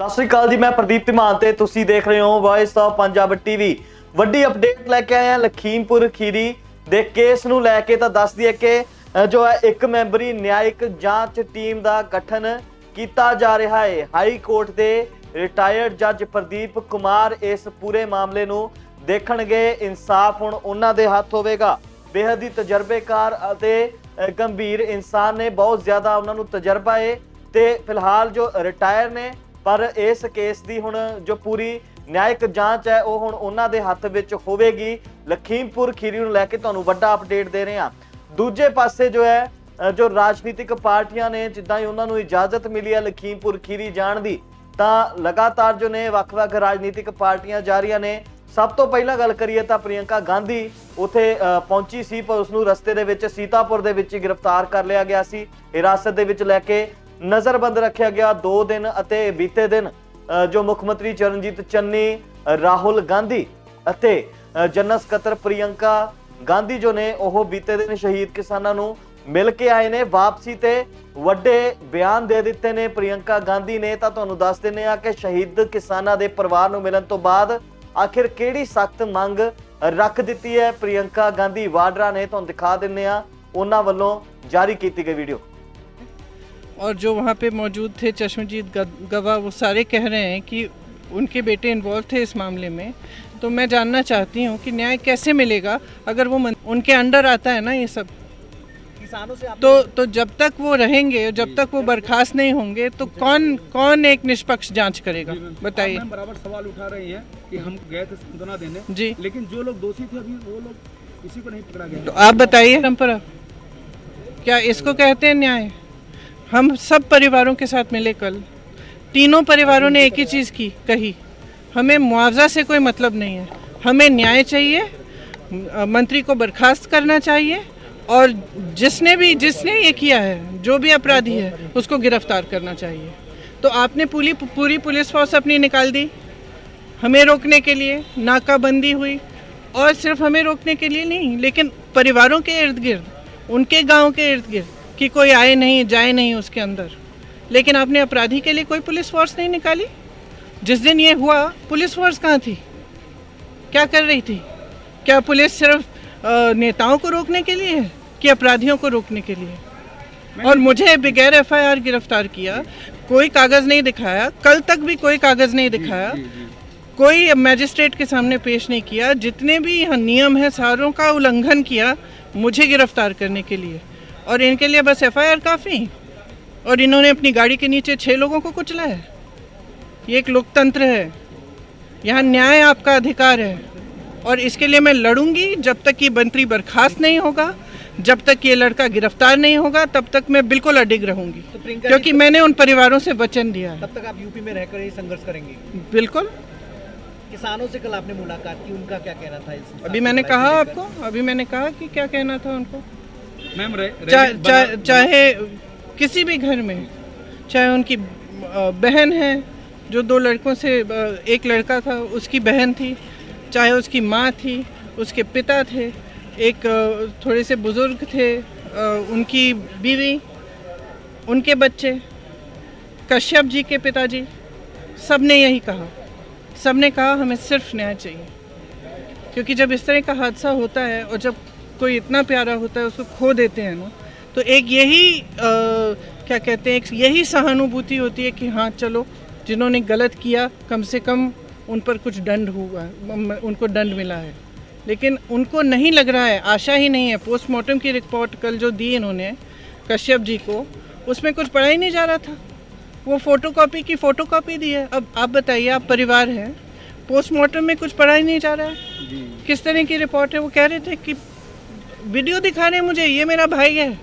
सत श्री अकाल जी, मैं प्रदीप धीमान ते तुसी देख रहे हो वॉइस ऑफ पंजाब टीवी। वड्डी अपडेट लैके आए हैं लखीमपुर खीरी दे केस नूं लैके। तां दस दईए कि जो है एक मैंबरी न्यायिक जांच टीम का गठन किया जा रहा है। हाई कोर्ट के रिटायर्ड जज प्रदीप कुमार इस पूरे मामले नूं देखणगे। इंसाफ हुण उन्हां दे हत्थ होवेगा। बेहद ही तजर्बेकार अते गंभीर इंसान ने, बहुत ज़्यादा उन्होंने तजर्बा है ते फिलहाल जो रिटायर ने, पर इस केस की हुण जो पूरी न्यायिक जांच है वो हुण उन्हां दे हत्थ विच होवेगी। लखीमपुर खीरी नूं लैके तुहानूं वड्डा अपडेट दे रहे हैं। दूजे पासे जो है जो राजनीतिक पार्टियां ने, जिद्दां ही उन्हां नूं इजाजत मिली है लखीमपुर खीरी जाण दी, तां लगातार जो ने वख-वख राजनीतिक पार्टियां जा रही ने। सब तो पहला गल करिए तो प्रियंका गांधी उत्थे पहुंची सी, पर उसनूं रस्ते दे विच सीतापुर दे विच गिरफ्तार कर लिया गया सी। हिरासत दे विच लैके नज़रबंद रखा गया 2 दिन अते बीते दिन जो मुख्यमंत्री चरणजीत चन्नी, राहुल गांधी अते जनरल सकत्तर प्रियंका गांधी जो ने ओह बीते दिन शहीद किसानां नूं मिल के आए ने। वापसी ते वड्डे बयान दे दिते ने प्रियंका गांधी ने। तां तुहानूं दस दिंदे आ कि शहीद किसानां दे परिवार नूं मिलण तों बाद आखिर किहड़ी सख्त मंग रख दिती है प्रियंका गांधी वाड्रा ने। तुहानूं दिखा दिंदे आ उन्हां वल्लों जारी कीती गई वीडियो। और जो वहाँ पे मौजूद थे चश्मजीत गवाह, वो सारे कह रहे हैं कि उनके बेटे इन्वॉल्व थे इस मामले में। तो मैं जानना चाहती हूँ कि न्याय कैसे मिलेगा अगर वो उनके अंडर आता है ना ये सब। किसानों से तो जब तक वो रहेंगे, जब तक वो बर्खास्त नहीं होंगे, तो कौन एक निष्पक्ष जांच करेगा बताइए। हम बराबर सवाल उठा रहे हैं कि हम गए थे सांत्वना देने जी, लेकिन जो लोग दोषी थे अभी वो लोग किसी को नहीं पकड़ा गया। तो आप बताइए परंपरा क्या इसको कहते हैं न्याय? हम सब परिवारों के साथ मिले कल, तीनों परिवारों ने एक ही चीज़ कही, हमें मुआवजा से कोई मतलब नहीं है, हमें न्याय चाहिए, मंत्री को बर्खास्त करना चाहिए और जिसने ये किया है, जो भी अपराधी है, उसको गिरफ्तार करना चाहिए। तो आपने पूरी पुलिस फोर्स अपनी निकाल दी हमें रोकने के लिए, नाकाबंदी हुई, और सिर्फ हमें रोकने के लिए नहीं, लेकिन परिवारों के इर्द गिर्द, उनके गाँव के इर्द गिर्द कि कोई आए नहीं जाए नहीं उसके अंदर। लेकिन आपने अपराधी के लिए कोई पुलिस फोर्स नहीं निकाली। जिस दिन ये हुआ पुलिस फोर्स कहाँ थी, क्या कर रही थी? क्या पुलिस सिर्फ नेताओं को रोकने के लिए है कि अपराधियों को रोकने के लिए? और मुझे बगैर एफआईआर गिरफ्तार किया, कोई कागज़ नहीं दिखाया, कल तक भी कोई कागज़ नहीं दिखाया, कोई मैजिस्ट्रेट के सामने पेश नहीं किया, जितने भी यहाँ नियम है सारों का उल्लंघन किया मुझे गिरफ्तार करने के लिए। और इनके लिए बस एफआईआर काफ़ी, और इन्होंने अपनी गाड़ी के नीचे 6 लोगों को कुचला है। ये एक लोकतंत्र है, यहाँ न्याय आपका अधिकार है, और इसके लिए मैं लड़ूंगी जब तक ये मंत्री बर्खास्त नहीं होगा, जब तक ये लड़का गिरफ्तार नहीं होगा, तब तक मैं बिल्कुल अडिग रहूंगी, क्योंकि मैंने उन परिवारों से वचन दिया है। तब तक आप यूपी में रहकर ही संघर्ष करेंगे? बिल्कुल। किसानों से कल आपने मुलाकात की, उनका क्या कहना था? अभी मैंने कहा कि क्या कहना था उनको। मैम चाहे किसी भी घर में, चाहे उनकी बहन है जो 2 लड़कों से, एक लड़का था उसकी बहन थी, चाहे उसकी माँ थी, उसके पिता थे, एक थोड़े से बुज़ुर्ग थे, उनकी बीवी, उनके बच्चे, कश्यप जी के पिताजी, सब ने यही कहा। सब ने कहा हमें सिर्फ न्याय चाहिए, क्योंकि जब इस तरह का हादसा होता है और जब कोई इतना प्यारा होता है उसको खो देते हैं ना, तो एक यही क्या कहते हैं, यही सहानुभूति होती है कि हाँ चलो, जिन्होंने गलत किया कम से कम उन पर कुछ दंड हुआ, उनको दंड मिला है। लेकिन उनको नहीं लग रहा है, आशा ही नहीं है। पोस्टमार्टम की रिपोर्ट कल जो दी इन्होंने कश्यप जी को, उसमें कुछ पढ़ा ही नहीं जा रहा था, वो फोटोकॉपी की फोटोकॉपी दी है। अब आप बताइए, आप परिवार हैं, पोस्टमार्टम में कुछ पढ़ा ही नहीं जा रहा है, किस तरह की रिपोर्ट है? वो कह रहे थे कि वीडियो दिखा रहे हैं मुझे, ये मेरा भाई है,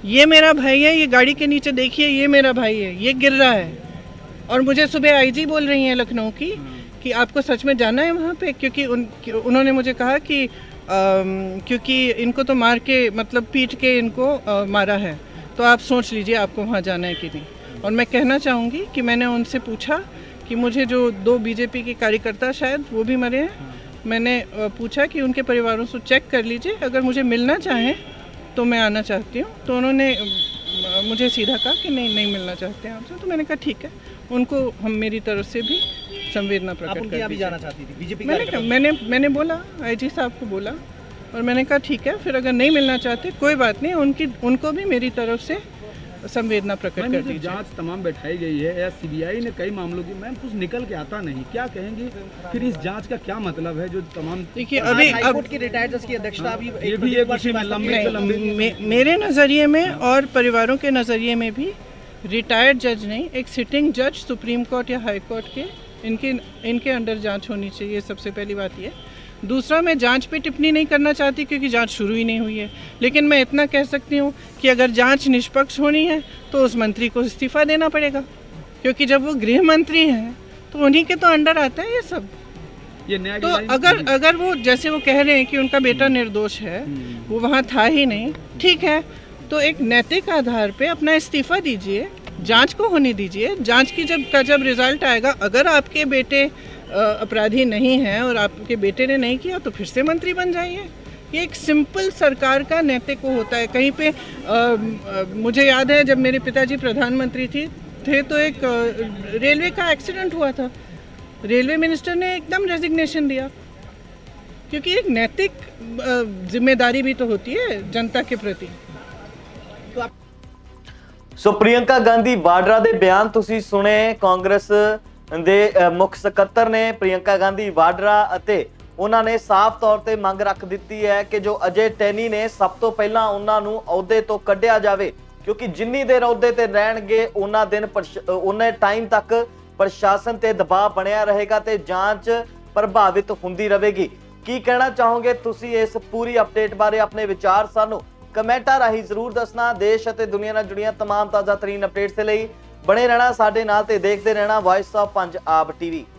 ये मेरा भाई है, ये गाड़ी के नीचे देखिए, ये मेरा भाई है, ये गिर रहा है। और मुझे सुबह आईजी बोल रही हैं लखनऊ की कि आपको सच में जाना है वहाँ पे, क्योंकि उन्होंने मुझे कहा कि क्योंकि इनको तो मार के, मतलब पीट के इनको मारा है, तो आप सोच लीजिए आपको वहाँ जाना है कि नहीं। और मैं कहना चाहूँगी कि मैंने उनसे पूछा कि मुझे जो 2 बीजेपी के कार्यकर्ता शायद वो भी मरे हैं, मैंने पूछा कि उनके परिवारों से चेक कर लीजिए, अगर मुझे मिलना चाहें तो मैं आना चाहती हूँ। तो उन्होंने मुझे सीधा कहा कि नहीं मिलना चाहते हैं आपसे। तो मैंने कहा ठीक है, उनको हम मेरी तरफ से भी संवेदना आप प्रकट उनके कर यहाँ भी दीजिए। जाना चाहती थी बीजेपी मैंने बोला, आईजी साहब को बोला, और मैंने कहा ठीक है, फिर अगर नहीं मिलना चाहते कोई बात नहीं, उनको भी मेरी तरफ से संवेदना प्रकट कर दीजिए। जांच तमाम बैठाई गई है या सीबीआई ने कई मामलों की, मैम कुछ निकल के आता नहीं, क्या कहेंगी फिर इस जांच का क्या मतलब है जो तमाम? देखिए अभी हाईकोर्ट की रिटायर्ड जज की अध्यक्षता अभी ये भी एक उसी में लंबी मेरे नज़रिए में और परिवारों के नज़रिए में भी रिटायर्ड जज नहीं, एक सिटिंग जज सुप्रीम कोर्ट या हाई कोर्ट के इनके अंडर जांच होनी चाहिए। सबसे पहली बात ये। दूसरा, मैं जांच पे टिप्पणी नहीं करना चाहती क्योंकि जांच शुरू ही नहीं हुई है, लेकिन मैं इतना कह सकती हूँ कि अगर जांच निष्पक्ष होनी है तो उस मंत्री को इस्तीफा देना पड़ेगा, क्योंकि जब वो गृह मंत्री हैं तो उन्हीं के तो अंडर आता है ये सब। ये न्याय तो अगर वो जैसे वो कह रहे हैं कि उनका बेटा निर्दोष है, वो वहाँ था ही नहीं, ठीक है, तो एक नैतिक आधार पे अपना इस्तीफा दीजिए, जांच को होने दीजिए। जांच की जब रिजल्ट आएगा, अगर आपके बेटे अपराधी नहीं है और आपके बेटे ने नहीं किया तो फिर से मंत्री बन जाइए। ये एक सिंपल सरकार का नैतिक वो होता है। कहीं पे मुझे याद है जब मेरे पिताजी प्रधानमंत्री थे तो एक रेलवे का एक्सीडेंट हुआ था, रेलवे मिनिस्टर ने एकदम रेजिग्नेशन दिया, क्योंकि एक नैतिक जिम्मेदारी भी तो होती है जनता के प्रति। ਸੋ ਪ੍ਰਿਯੰਕਾ ਗਾਂਧੀ ਵਾਡਰਾ ਦੇ ਬਿਆਨ ਤੁਸੀਂ ਸੁਣੇ। ਕਾਂਗਰਸ ਦੇ ਮੁੱਖ ਸਕੱਤਰ ਨੇ ਪ੍ਰਿਯੰਕਾ ਗਾਂਧੀ ਵਾਡਰਾ ਅਤੇ ਉਹਨਾਂ ਨੇ ਸਾਫ਼ ਤੌਰ ਤੇ ਮੰਗ ਰੱਖ ਦਿੱਤੀ ਹੈ ਕਿ ਜੋ ਅਜੇ ਟੈਨੀ ਨੇ ਸਭ ਤੋਂ ਪਹਿਲਾਂ ਉਹਨਾਂ ਨੂੰ ਅਹੁਦੇ ਤੋਂ ਕੱਢਿਆ ਜਾਵੇ, ਕਿਉਂਕਿ ਜਿੰਨੀ ਦੇਰ ਅਹੁਦੇ ਤੇ ਰਹਿਣਗੇ ਉਹਨਾਂ ਟਾਈਮ ਤੱਕ ਪ੍ਰਸ਼ਾਸਨ ਤੇ ਦਬਾਅ ਬਣਿਆ ਰਹੇਗਾ ਤੇ ਜਾਂਚ ਪ੍ਰਭਾਵਿਤ ਹੁੰਦੀ ਰਹੇਗੀ। ਕੀ ਕਹਿਣਾ ਚਾਹੋਗੇ ਤੁਸੀਂ ਇਸ ਪੂਰੀ ਅਪਡੇਟ ਬਾਰੇ? ਆਪਣੇ ਵਿਚਾਰ ਸਾਨੂੰ ਕਮੈਂਟਾਂ ਰਾਹੀਂ ਜ਼ਰੂਰ ਦੱਸਣਾ। ਦੇਸ਼ ਅਤੇ ਦੁਨੀਆ ਨਾਲ ਜੁੜੀਆਂ तमाम ਤਾਜ਼ਾ ਤਰੀਨ ਅਪਡੇਟਸ ਦੇ ਲਈ ਬਣੇ ਰਹਿਣਾ ਸਾਡੇ ਨਾਲ ਤੇ ਦੇਖਦੇ ਰਹਿਣਾ ਵਾਇਸ ਆਫ ਪੰਜਾਬ ਟੀਵੀ।